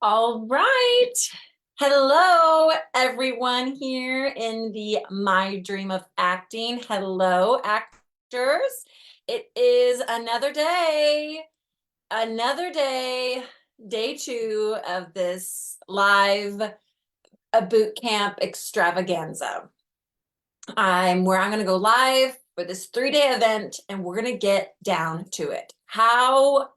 All right. Hello, everyone here in the My Dream of Acting. Hello, actors. It is another day, day two of this live boot camp extravaganza. I'm going to go live for this 3-day event, and we're going to get down to it. How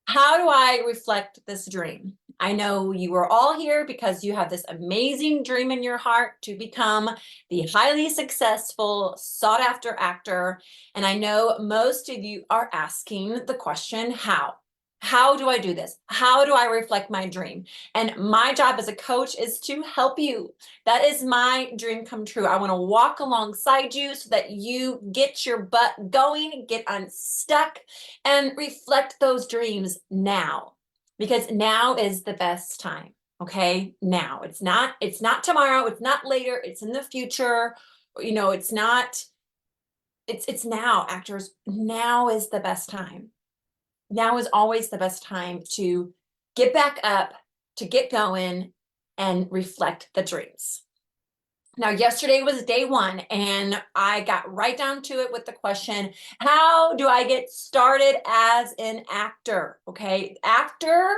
do I reflect this dream? I know you are all here because you have this amazing dream in your heart to become the highly successful, sought after actor. And I know most of you are asking the question, how? How do I do this? How do I reflect my dream? And my job as a coach is to help you. That is my dream come true. I want to walk alongside you so that you get your butt going, get unstuck, and reflect those dreams now, because now is the best time. Okay, now. It's not tomorrow, it's not later, it's in the future. It's not, it's now, actors. Now is the best time. Now is always the best time to get back up, to get going and reflect the dreams. Now, yesterday was day one, and I got right down to it with the question, how do I get started as an actor? Okay, actor,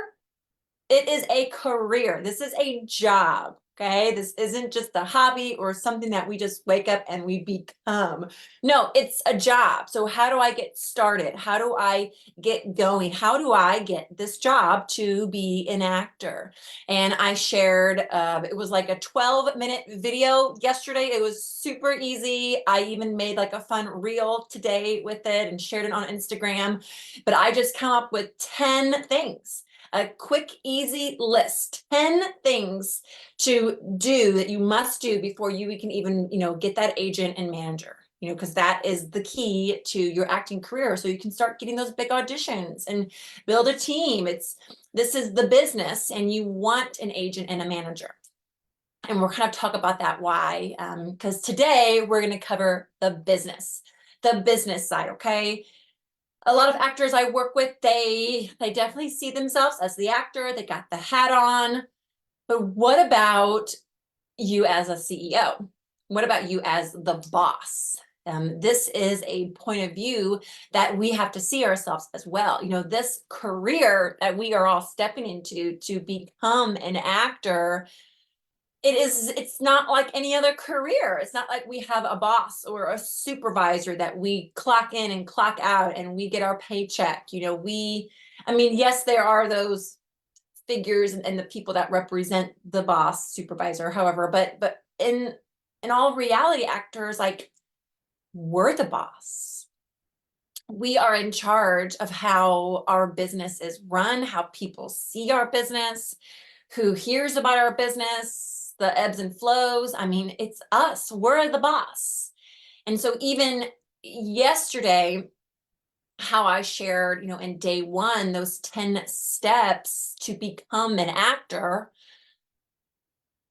it is a career. This is a job. Okay, this isn't just a hobby or something that we just wake up and we become. No, it's a job. So how do I get started? How do I get going? How do I get this job to be an actor? And I shared, it was like a 12-minute video yesterday. It was super easy. I even made like a fun reel today with it and shared it on Instagram. But I just come up with 10 things. A quick, easy list, 10 things to do that you must do before you can even, get that agent and manager, because that is the key to your acting career. So you can start getting those big auditions and build a team. This is the business, and you want an agent and a manager. And we're kind of talk about that why, because today we're going to cover the business side, okay? A lot of actors I work with, they definitely see themselves as the actor. They got the hat on. But what about you as a CEO? What about you as the boss? This is a point of view that we have to see ourselves as well. This career that we are all stepping into to become an actor, it's not like any other career. It's not like we have a boss or a supervisor that we clock in and clock out and we get our paycheck. Yes, there are those figures and the people that represent the boss, supervisor, however, but in all reality, actors, like, we're the boss. We are in charge of how our business is run, how people see our business, who hears about our business, the ebbs and flows. It's us. We're the boss. And so even yesterday, how I shared, in day one, those 10 steps to become an actor,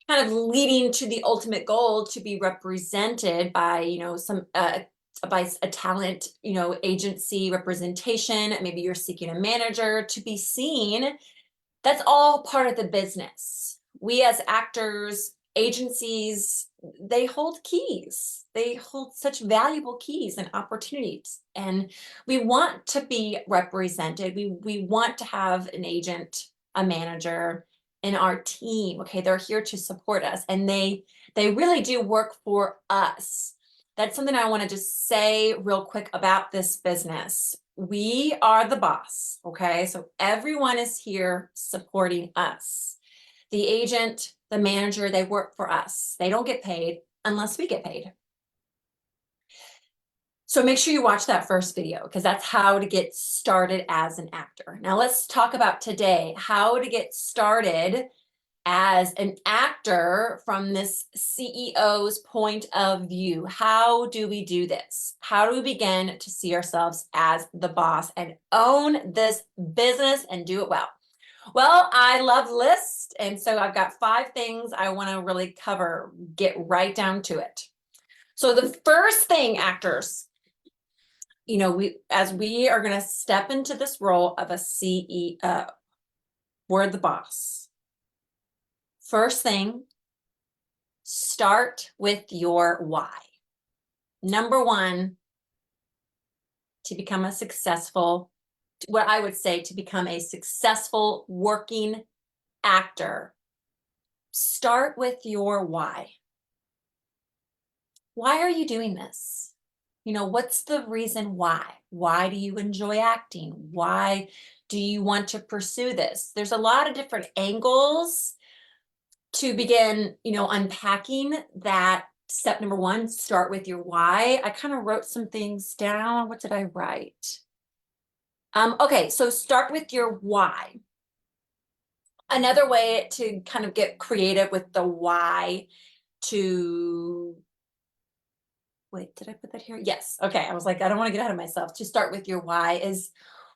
kind of leading to the ultimate goal to be represented by, some by a talent, agency representation. Maybe you're seeking a manager to be seen. That's all part of the business. We as actors, agencies, they hold keys. They hold such valuable keys and opportunities. And we want to be represented. We want to have an agent, a manager in our team. Okay, they're here to support us, and they really do work for us. That's something I want to just say real quick about this business. We are the boss, okay? So everyone is here supporting us. The agent, the manager, they work for us. They don't get paid unless we get paid. So make sure you watch that first video, because that's how to get started as an actor. Now let's talk about today, how to get started as an actor from this CEO's point of view. How do we do this? How do we begin to see ourselves as the boss and own this business and do it well? Well, I love lists, and so I've got 5 things I want to really cover. Get right down to it. So the first thing, actors, we are going to step into this role of a CEO, we're the boss. First thing, start with your why. Number one, to become a successful, what I would say, to become a successful working actor, start with your why. Why are you doing this? You know, what's the reason why? Why do you enjoy acting? Why do you want to pursue this? There's a lot of different angles to begin, unpacking that. Step number one, start with your why. I kind of wrote some things down. What did I write? Okay, so start with your why. Another way to kind of get creative with the why to, wait, did I put that here? Yes. Okay. I was like, I don't want to get ahead of myself. To start with your why is,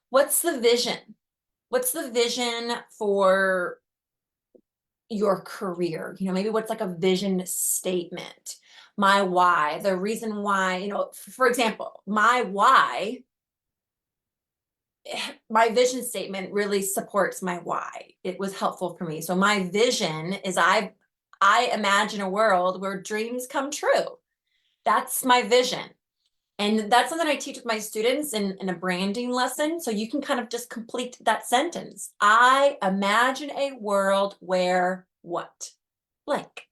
what's the vision? What's the vision for your career? Maybe what's like a vision statement? My why, the reason why, for example, my why, my vision statement really supports my why. It was helpful for me. So my vision is I imagine a world where dreams come true. That's my vision. And that's something I teach with my students in a branding lesson. So you can kind of just complete that sentence. I imagine a world where what? Blank.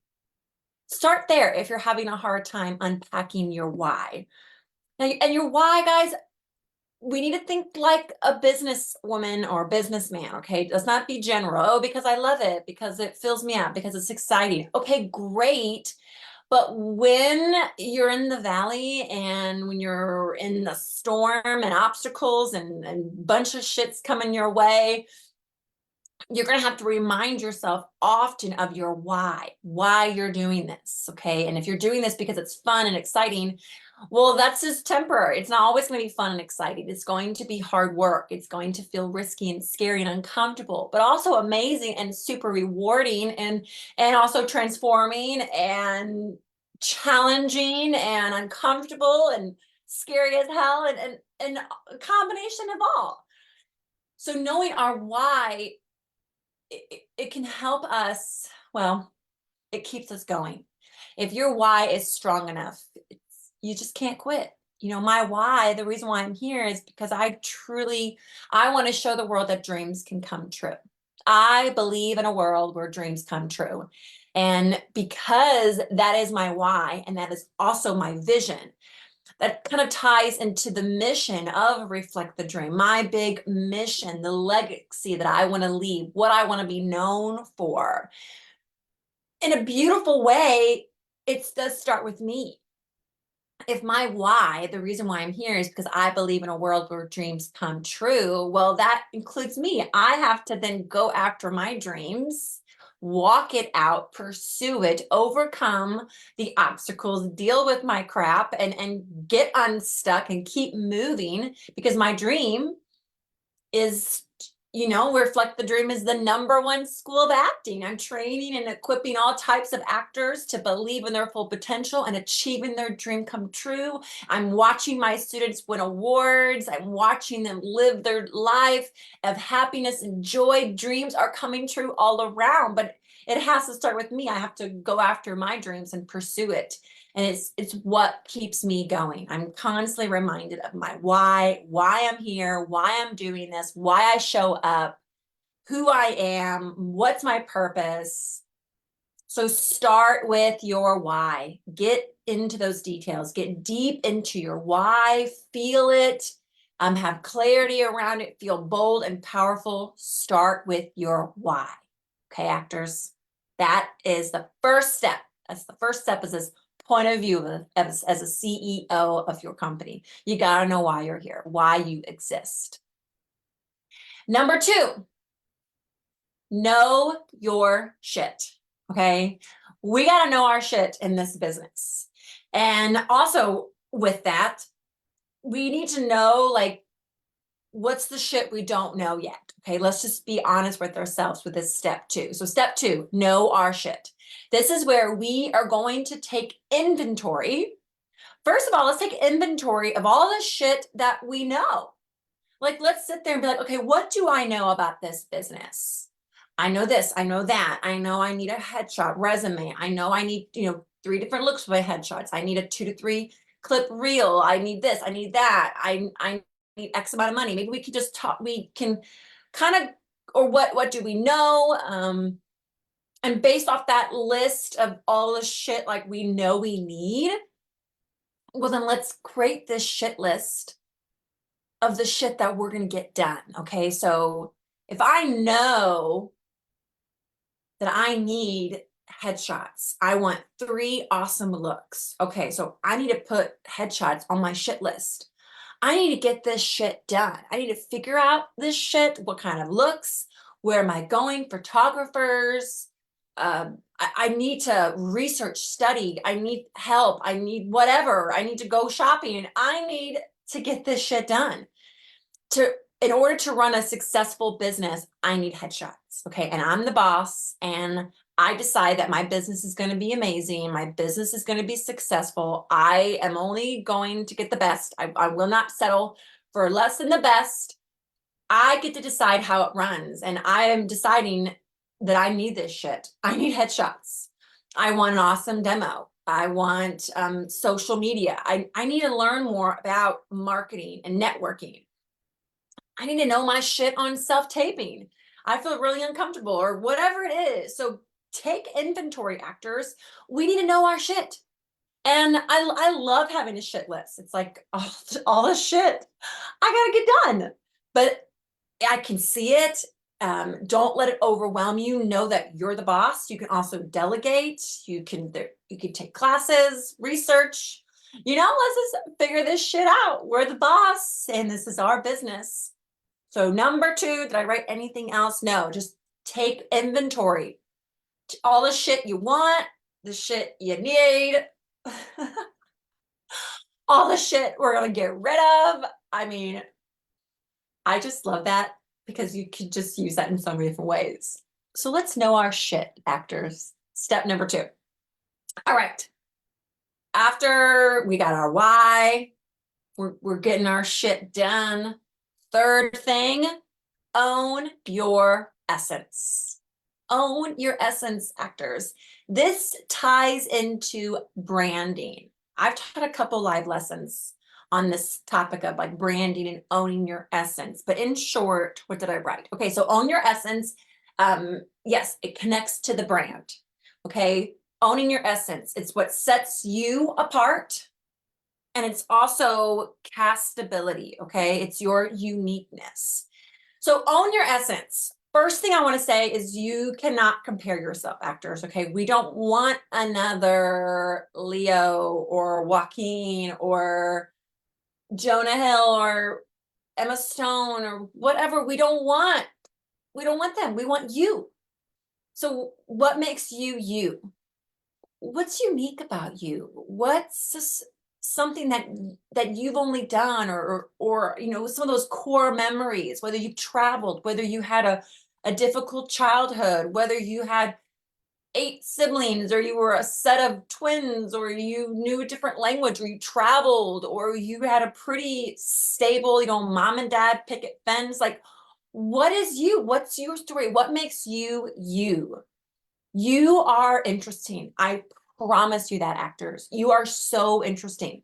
Start there if you're having a hard time unpacking your why. Now, and your why, guys, we need to think like a businesswoman or businessman, okay? Let's not be general. Oh, because I love it, because it fills me up, because it's exciting. Okay, great. But when you're in the valley and when you're in the storm and obstacles and bunch of shit's coming your way, you're going to have to remind yourself often of your why you're doing this, okay? And if you're doing this because it's fun and exciting, well, that's just temporary. It's not always going to be fun and exciting. It's going to be hard work. It's going to feel risky and scary and uncomfortable, but also amazing and super rewarding and also transforming and challenging and uncomfortable and scary as hell and a combination of all. So knowing our why, it can help us, well, it keeps us going. If your why is strong enough, you just can't quit. My why, the reason why I'm here is because I want to show the world that dreams can come true. I believe in a world where dreams come true. And because that is my why, and that is also my vision, that kind of ties into the mission of Reflect the Dream, my big mission, the legacy that I want to leave, what I want to be known for. In a beautiful way, it does start with me. If my why, the reason why I'm here is because I believe in a world where dreams come true, well, that includes me. I have to then go after my dreams, walk it out, pursue it, overcome the obstacles, deal with my crap, and get unstuck and keep moving, because my dream is, Reflect the Dream is the #1 school of acting. I'm training and equipping all types of actors to believe in their full potential and achieving their dream come true. I'm watching my students win awards. I'm watching them live their life of happiness and joy. Dreams are coming true all around, but it has to start with me. I have to go after my dreams and pursue it. And it's what keeps me going. I'm constantly reminded of my why I'm here, why I'm doing this, why I show up, who I am, what's my purpose. So start with your why. Get into those details. Get deep into your why. Feel it. Have clarity around it. Feel bold and powerful. Start with your why. Okay, actors? That is the first step. That's the first step, is this point of view as a CEO of your company. You got to know why you're here, why you exist. Number 2, know your shit. Okay. We got to know our shit in this business. And also with that, we need to know, like, what's the shit we don't know yet. Okay. Let's just be honest with ourselves with this step 2. So step 2, know our shit. This is where we are going to take inventory. First of all, let's take inventory of all the shit that we know. Like, let's sit there and be like, okay, what do I know about this business? I know this, I know that. I know I need a headshot resume. I know I need, 3 different looks for my headshots. I need a 2 to 3 clip reel. I need this, I need that. I need X amount of money. Maybe we can just talk, we can kind of, or what do we know? And based off that list of all the shit like we know we need, well, then let's create this shit list of the shit that we're going to get done. Okay. So if I know that I need headshots, I want 3 awesome looks. Okay. So I need to put headshots on my shit list. I need to get this shit done. I need to figure out this shit. What kind of looks? Where am I going? Photographers. I need to research, study. I need help. I need whatever. I need to go shopping. I need to get this shit done. In order to run a successful business, I need headshots. Okay. And I'm the boss, and I decide that my business is going to be amazing. My business is going to be successful. I am only going to get the best. I will not settle for less than the best. I get to decide how it runs. And I am deciding that I need this shit. I need headshots. I want an awesome demo. I want social media. I need to learn more about marketing and networking. I need to know my shit on self-taping. I feel really uncomfortable or whatever it is. So take inventory, actors. We need to know our shit. And I love having a shit list. It's like, oh, all the shit I gotta get done. But I can see it. Don't let it overwhelm you. Know that you're the boss. You can also delegate. You can take classes, research. Let's just figure this shit out. We're the boss, and this is our business. So number 2, did I write anything else? No, just take inventory. All the shit you want, the shit you need, all the shit we're going to get rid of. I mean, I just love that because you could just use that in so many different ways. So let's know our shit, actors. Step number 2. All right. After we got our why, we're getting our shit done. Third thing, own your essence. Own your essence, actors. This ties into branding. I've taught a couple live lessons on this topic of like branding and owning your essence. But in short, what did I write? Okay, so own your essence. Yes, it connects to the brand. Okay, owning your essence. It's what sets you apart. And it's also castability. Okay, it's your uniqueness. So own your essence. First thing I want to say is you cannot compare yourself, actors. Okay, we don't want another Leo or Joaquin or Jonah Hill or Emma Stone or whatever. We don't want them. We want you. So what makes you you? What's unique about you? What's something that you've only done, or some of those core memories, whether you traveled, whether you had a difficult childhood, whether you had 8 siblings, or you were a set of twins, or you knew a different language, or you traveled, or you had a pretty stable, mom and dad picket fence. Like, what is you? What's your story? What makes you you? You are interesting. I promise you that, actors. You are so interesting.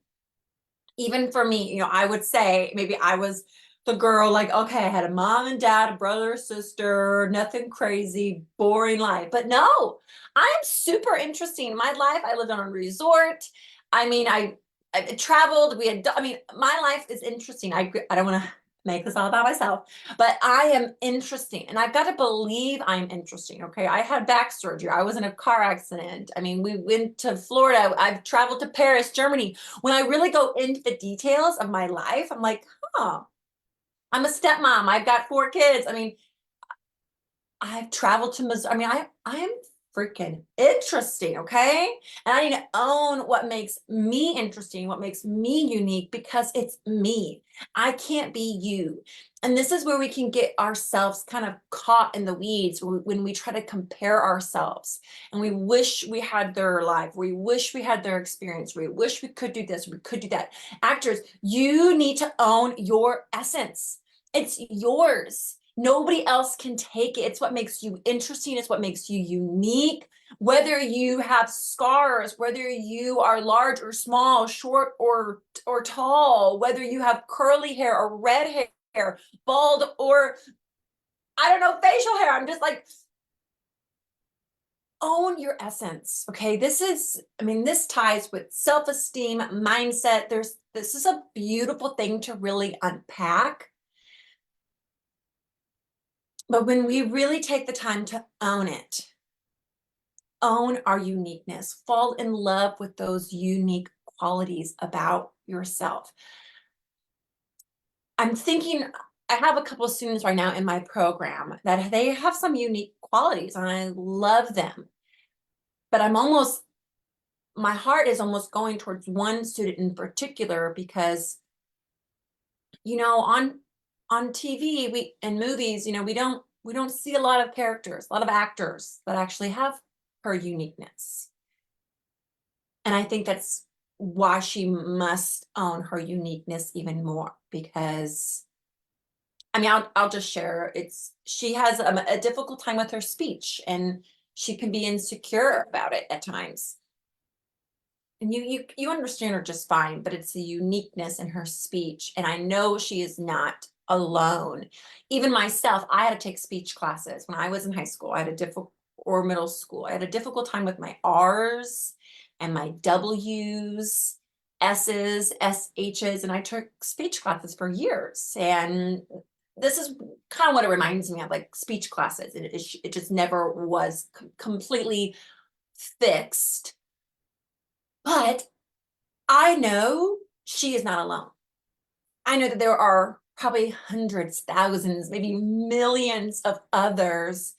Even for me, I would say maybe I was the girl, like, okay, I had a mom and dad, a brother, sister, nothing crazy, boring life. But no, I'm super interesting. My life, I lived on a resort. I mean, I traveled. My life is interesting. I don't want to make this all about myself, but I am interesting, and I've got to believe I'm interesting. Okay, I had back surgery. I was in a car accident. I mean, we went to Florida. I've traveled to Paris, Germany. When I really go into the details of my life, I'm like, huh, I'm a stepmom. I've got 4 kids. I mean, I've traveled to Missouri. I mean, I'm freaking interesting, okay? And I need to own what makes me interesting, what makes me unique, because it's me. I can't be you. And this is where we can get ourselves kind of caught in the weeds when we try to compare ourselves. And we wish we had their life. We wish we had their experience. We wish we could do this, we could do that. Actors, you need to own your essence. It's yours. Nobody else can take it. It's what makes you interesting. It's what makes you unique. Whether you have scars, whether you are large or small, short or tall, whether you have curly hair or red hair, bald or I don't know, facial hair. I'm just like, own your essence. Okay. This ties with self-esteem, mindset. This is a beautiful thing to really unpack. But when we really take the time to own it, own our uniqueness, fall in love with those unique qualities about yourself. I'm thinking, I have a couple of students right now in my program that they have some unique qualities and I love them. But my heart is almost going towards one student in particular because, on TV and movies, we don't see a lot of characters, a lot of actors that actually have her uniqueness. And I think that's why she must own her uniqueness even more, because I'll just share, she has a difficult time with her speech and she can be insecure about it at times. And you understand her just fine, but it's the uniqueness in her speech. And I know she is not alone. Even myself, I had to take speech classes when I was in high school. Or middle school. I had a difficult time with my R's and my W's, S's, SH's, and I took speech classes for years. And this is kind of what it reminds me of, like speech classes. It just never was completely fixed. But I know she is not alone. I know that there are probably hundreds, thousands, maybe millions of others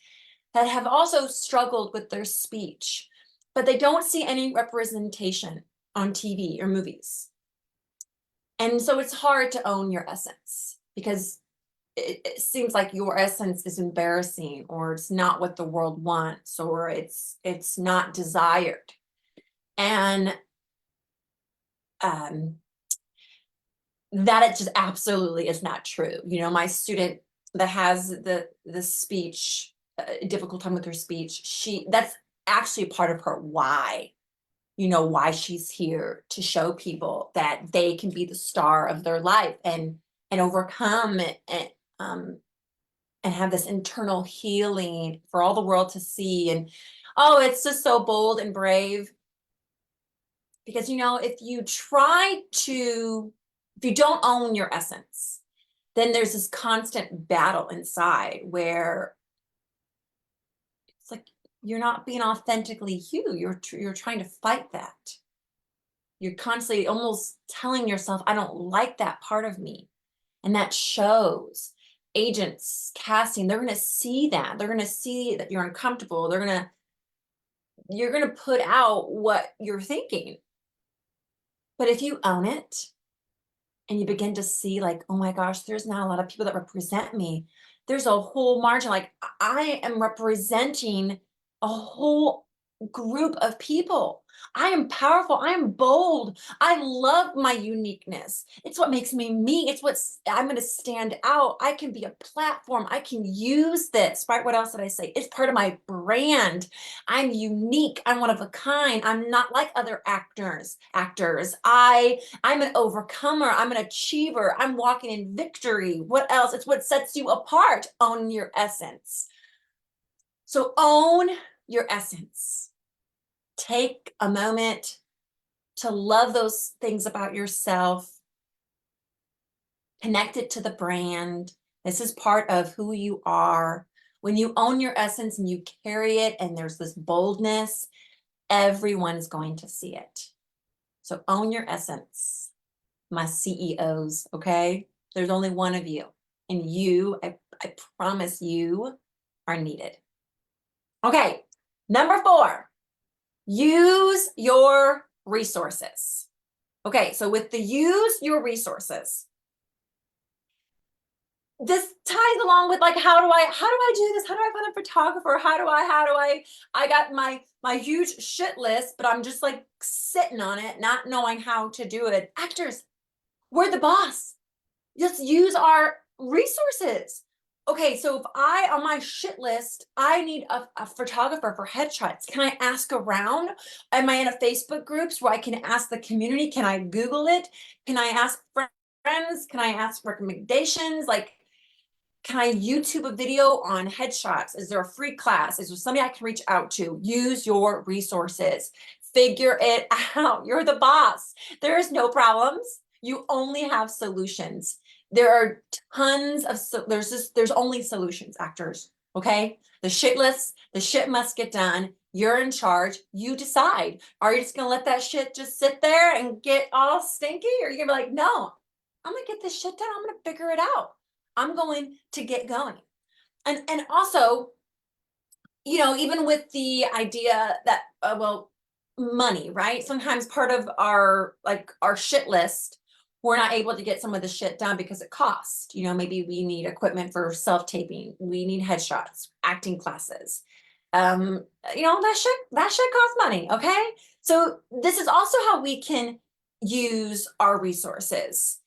that have also struggled with their speech, but they don't see any representation on TV or movies. And so it's hard to own your essence because it seems like your essence is embarrassing, or it's not what the world wants, or it's not desired. And that it just absolutely is not true. My student that has the speech, difficult time with her speech, that's actually part of her why. Why she's here, to show people that they can be the star of their life and overcome it, and have this internal healing for all the world to see. And oh, it's just so bold and brave. Because if you don't own your essence, then there's this constant battle inside where it's like you're not being authentically you. You're trying to fight that. You're constantly almost telling yourself, I don't like that part of me. And that shows. Agents, casting, they're going to see that. They're going to see that you're uncomfortable. You're going to put out what you're thinking. But if you own it and you begin to see, like, oh my gosh, there's not a lot of people that represent me. There's a whole margin. Like, I am representing a whole group of people. I am powerful. I am bold. I love my uniqueness. It's what makes me me. I'm going to stand out. I can be a platform. I can use this, right? What else did I say? It's part of my brand. I'm unique. I'm one of a kind. I'm not like other actors. I'm an overcomer. I'm an achiever. I'm walking in victory. What else? It's what sets you apart. Own your essence. So own your essence. Take a moment to love those things about yourself. Connect it to the brand. This is part of who you are. When you own your essence and you carry it and there's this boldness, everyone is going to see it. So own your essence, my CEOs, okay? There's only one of you, and I promise you are needed. Okay, number 4, use your resources. Okay, so with the use your resources, this ties along with, like, how do I do this? How do I find a photographer? I got my huge shit list, but I'm just like sitting on it, not knowing how to do it. Actors, we're the boss. Just use our resources. okay, so if on my shit list, I need a photographer for headshots. Can I ask around? Am I in a Facebook groups where I can ask the community? Can I Google it? Can I ask friends? Can I ask recommendations? Like, can I YouTube a video on headshots? Is there a free class? Is there somebody I can reach out to? Use your resources. Figure it out. You're the boss. There is no problems. You only have solutions. There are tons of, there's only solutions, actors. Okay. The shit list, the shit must get done. You're in charge. You decide. Are you just going to let that shit just sit there and get all stinky? Or are you going to be like, no, I'm going to get this shit done. I'm going to figure it out. I'm going to get going. And also, even with the idea that, well, money, right? Sometimes part of our shit list, we're not able to get some of the shit done because it costs. Maybe we need equipment for self-taping. We need headshots, acting classes. That shit costs money, okay? So this is also how we can use our resources.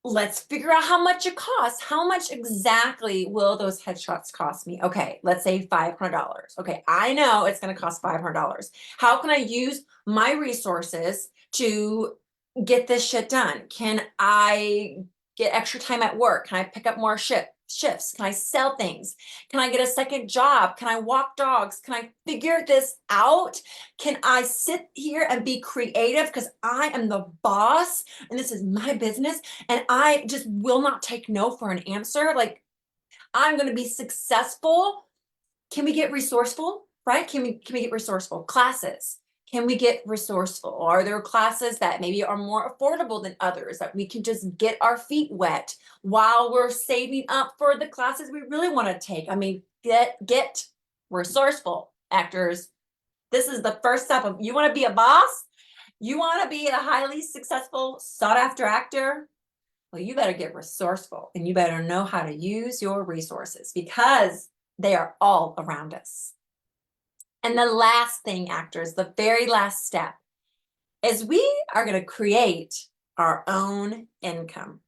Let's figure out how much it costs. How much exactly will those headshots cost me? Okay, let's say $500. Okay, I know it's going to cost $500. How can I use my resources to get this shit done? Can I get extra time at work? Can I pick up more shifts? Can I sell things? Can I get a second job? Can I walk dogs? Can I figure this out? Can I sit here and be creative because I am the boss and this is my business and I just will not take no for an answer? Like, I'm going to be successful. Can we get resourceful, right? Can we get resourceful? Classes. Can we get resourceful? Are there classes that maybe are more affordable than others that we can just get our feet wet while we're saving up for the classes we really want to take? I mean, get resourceful, actors. This is the first step of, you want to be a boss? You want to be a highly successful, sought after actor? Well, you better get resourceful and you better know how to use your resources because they are all around us. And the last thing, actors, the very last step is we are going to create our own income.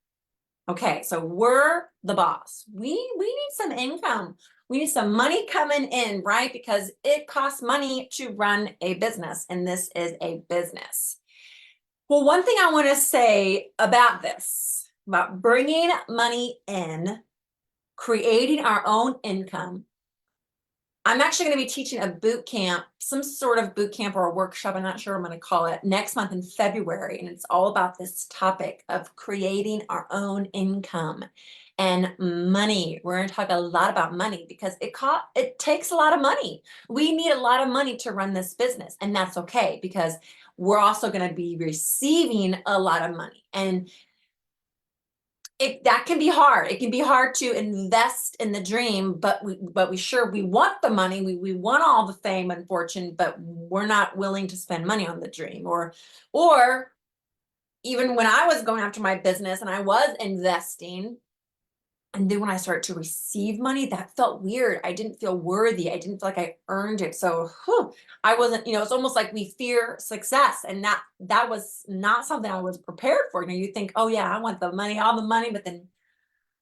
Okay, so we're the boss. We need some income. We need some money coming in, right? Because it costs money to run a business, and this is a business. Well, one thing I want to say about this, about bringing money in, creating our own income, I'm actually going to be teaching a boot camp, some sort of boot camp or a workshop, I'm not sure what I'm going to call it, next month in February. And it's all about this topic of creating our own income and money. We're going to talk a lot about money because it takes a lot of money. We need a lot of money to run this business, and that's okay because we're also going to be receiving a lot of money. And that can be hard. It can be hard to invest in the dream, but we want the money. We want all the fame and fortune, but we're not willing to spend money on the dream. Or even when I was going after my business and I was investing, and then when I started to receive money, that felt weird. I didn't feel worthy. I didn't feel like I earned it. So I wasn't, it's almost like we fear success. And that was not something I was prepared for. You think, oh yeah, I want the money, all the money, but then,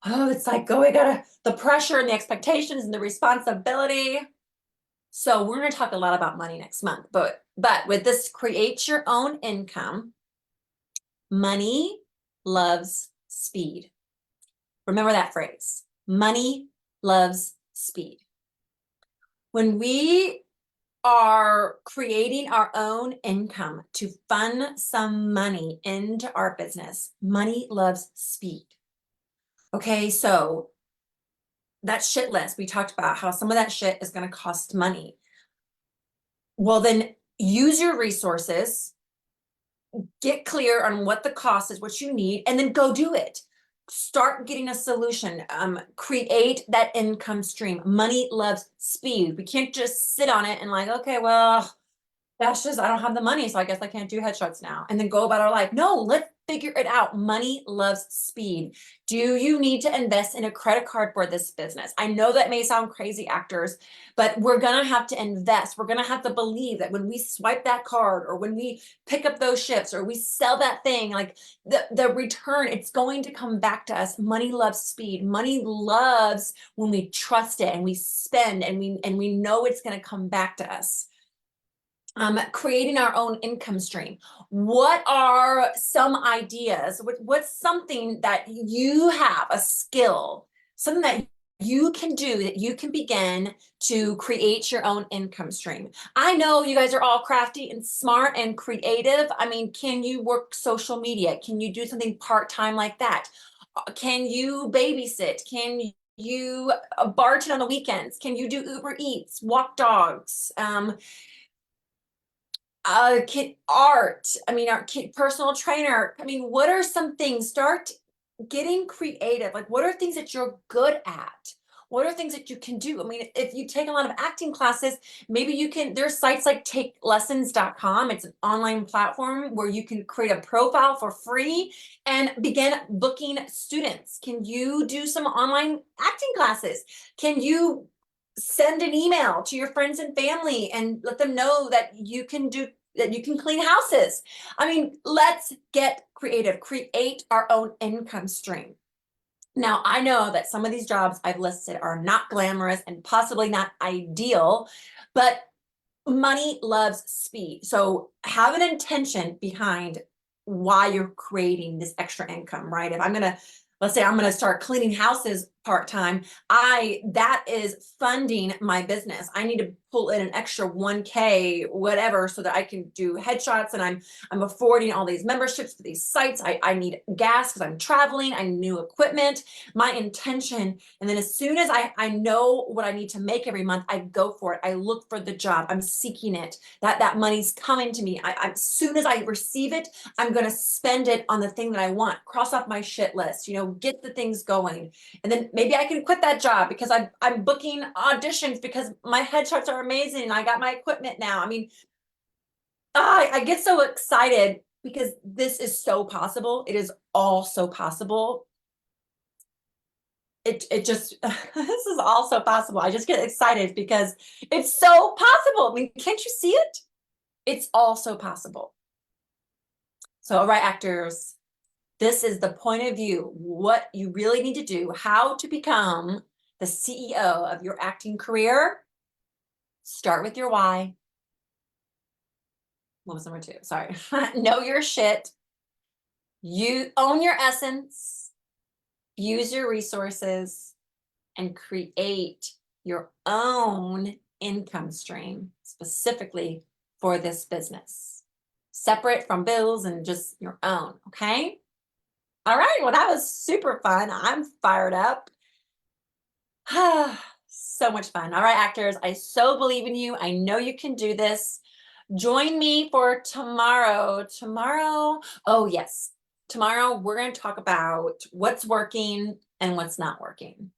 it's like, oh, the pressure and the expectations and the responsibility. So we're going to talk a lot about money next month, but with this create your own income, money loves speed. Remember that phrase. Money loves speed. When we are creating our own income to fund some money into our business, money loves speed. Okay, so that shit list, we talked about how some of that shit is going to cost money. Well, then use your resources, get clear on what the cost is, what you need, and then go do it. Start getting a solution, create that income stream. Money loves speed. We can't just sit on it and like, okay, well, that's just, I don't have the money, so I guess I can't do headshots now. And then go about our life. No, let's figure it out. Money loves speed. Do you need to invest in a credit card for this business? I know that may sound crazy, actors, but we're going to have to invest. We're going to have to believe that when we swipe that card, or when we pick up those shifts, or we sell that thing, like the return, it's going to come back to us. Money loves speed. Money loves when we trust it and we spend and we know it's going to come back to us. Creating our own income stream. What are some ideas? What's something that you have, a skill, something that you can do, that you can begin to create your own income stream? I know you guys are all crafty and smart and creative. I mean, can you work social media? Can you do something part-time like that? Can you babysit? Can you bartend on the weekends? Can you do Uber Eats, walk dogs? Kid art, I mean, our kid personal trainer. I mean, what are some things? Start getting creative. Like, what are things that you're good at? What are things that you can do? I mean, if you take a lot of acting classes, maybe you can, there's sites like takelessons.com. It's an online platform where you can create a profile for free and begin booking students. Can you do some online acting classes? Can you send an email to your friends and family and let them know that you can clean houses? I mean, let's get creative, create our own income stream. Now, I know that some of these jobs I've listed are not glamorous and possibly not ideal, but money loves speed. So have an intention behind why you're creating this extra income, right? If I'm going to, let's say I'm going to start cleaning houses part-time, that is funding my business. I need to pull in an extra 1K, whatever, so that I can do headshots, and I'm affording all these memberships for these sites. I need gas because I'm traveling. I need new equipment, my intention. And then as soon as I know what I need to make every month, I go for it. I look for the job. I'm seeking it. That money's coming to me. As soon as I receive it, I'm going to spend it on the thing that I want. Cross off my shit list, get the things going. And then maybe I can quit that job because I'm booking auditions because my headshots are amazing and I got my equipment now. I mean, I get so excited because this is so possible. It is all so possible. It just, this is all so possible. I just get excited because it's so possible. I mean, can't you see it? It's all so possible. So, all right, actors, this is the point of view, what you really need to do, how to become the CEO of your acting career. Start with your why. What was number 2? Sorry. Know your shit. You own your essence. Use your resources and create your own income stream specifically for this business. Separate from bills and just your own, okay? All right, well, that was super fun. I'm fired up. So much fun. All right, actors, I so believe in you. I know you can do this. Join me for tomorrow. Oh yes, tomorrow we're going to talk about what's working and what's not working.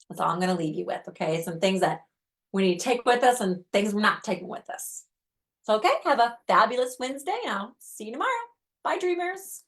That's all I'm going to leave you with, okay? Some things that we need to take with us and things we're not taking with us. So, okay, have a fabulous Wednesday. I'll see you tomorrow. Bye, dreamers.